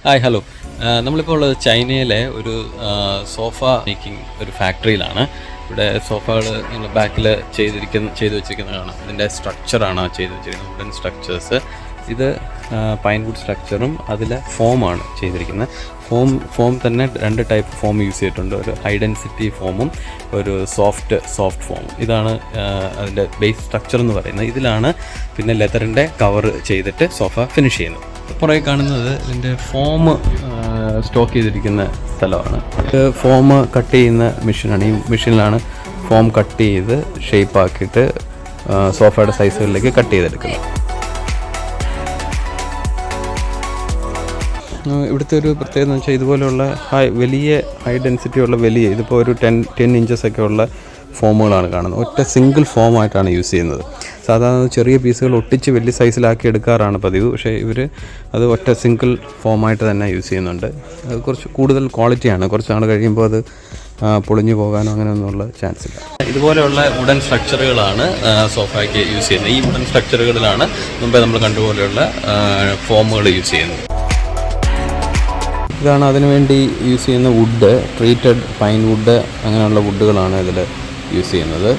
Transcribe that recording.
Hi hello. നമ്മളിപ്പോൾ ഉള്ളത് ചൈനയിലെ ഒരു സോഫ മേക്കിംഗ് ഒരു ഫാക്ടറിയിലാണ്. ഇവിടെ സോഫകൾ നിങ്ങൾ ബാക്കിൽ ചെയ്ത് വെച്ചിരിക്കുന്നത് കാണാം. ഇതിൻ്റെ സ്ട്രക്ചറാണ് ചെയ്ത് വെച്ചിരിക്കുന്നത്, വുഡൻ സ്ട്രക്ചേഴ്സ്. ഇത് പൈൻവുഡ് സ്ട്രക്ചറും അതിലെ ഫോമാണ് ചെയ്തിരിക്കുന്നത്. ഫോം തന്നെ 2 ടൈപ്പ് ഫോം യൂസ് ചെയ്തിട്ടുണ്ട്. ഒരു ഹൈ ഡെൻസിറ്റി ഫോമും ഒരു സോഫ്റ്റ് ഫോമും. ഇതാണ് അതിൻ്റെ ബേസ് സ്ട്രക്ചർ എന്ന് പറയുന്നത്. ഇതിലാണ് പിന്നെ ലെതറിൻ്റെ കവർ ചെയ്തിട്ട് സോഫ ഫിനിഷ് ചെയ്യുന്നത്. പുറകെ കാണുന്നത് ഇതിൻ്റെ ഫോം സ്റ്റോക്ക് ചെയ്തിരിക്കുന്ന സ്ഥലമാണ്. ഇത് ഫോം കട്ട് ചെയ്യുന്ന മെഷീനാണ്. ഈ മെഷീനിലാണ് ഫോം കട്ട് ചെയ്ത് ഷേപ്പാക്കിയിട്ട് സോഫയുടെ സൈസുകളിലേക്ക് കട്ട് ചെയ്തെടുക്കുന്നത്. ഇവിടുത്തെ ഒരു പ്രത്യേകത എന്ന് വെച്ചാൽ ഇതുപോലെയുള്ള വലിയ ഹൈ ഡെൻസിറ്റി ഉള്ള ഇതിപ്പോൾ ഒരു 10 ഇഞ്ചസൊക്കെ ഉള്ള ഫോമുകളാണ് കാണുന്നത്. ഒറ്റ സിംഗിൾ ഫോമായിട്ടാണ് യൂസ് ചെയ്യുന്നത്. സാധാരണ ചെറിയ പീസുകൾ ഒട്ടിച്ച് വലിയ സൈസിലാക്കി എടുക്കാറാണ് പതിവ്. പക്ഷേ ഇവർ അത് ഒറ്റ സിംഗിൾ ഫോമായിട്ട് തന്നെ യൂസ് ചെയ്യുന്നുണ്ട്. അത് കുറച്ച് കൂടുതൽ ക്വാളിറ്റിയാണ്. കുറച്ച് നാൾ കഴിയുമ്പോൾ അത് പൊളിഞ്ഞു പോകാനോ അങ്ങനെയൊന്നുമുള്ള ചാൻസ് ഇല്ല. ഇതുപോലെയുള്ള വുഡൻ സ്ട്രക്ചറുകളാണ് സോഫയ്ക്ക് യൂസ് ചെയ്യുന്നത്. ഈ വുഡൻ സ്ട്രക്ചറുകളിലാണ് മുമ്പേ നമ്മൾ കണ്ടുപോലെയുള്ള ഫോമുകൾ യൂസ് ചെയ്യുന്നത്. ഇതാണ് അതിനുവേണ്ടി യൂസ് ചെയ്യുന്ന വുഡ്. ട്രീറ്റഡ് പൈൻ വുഡ് അങ്ങനെയുള്ള വുഡുകളാണ് ഇതിൽ യൂസ് ചെയ്യുന്നത്.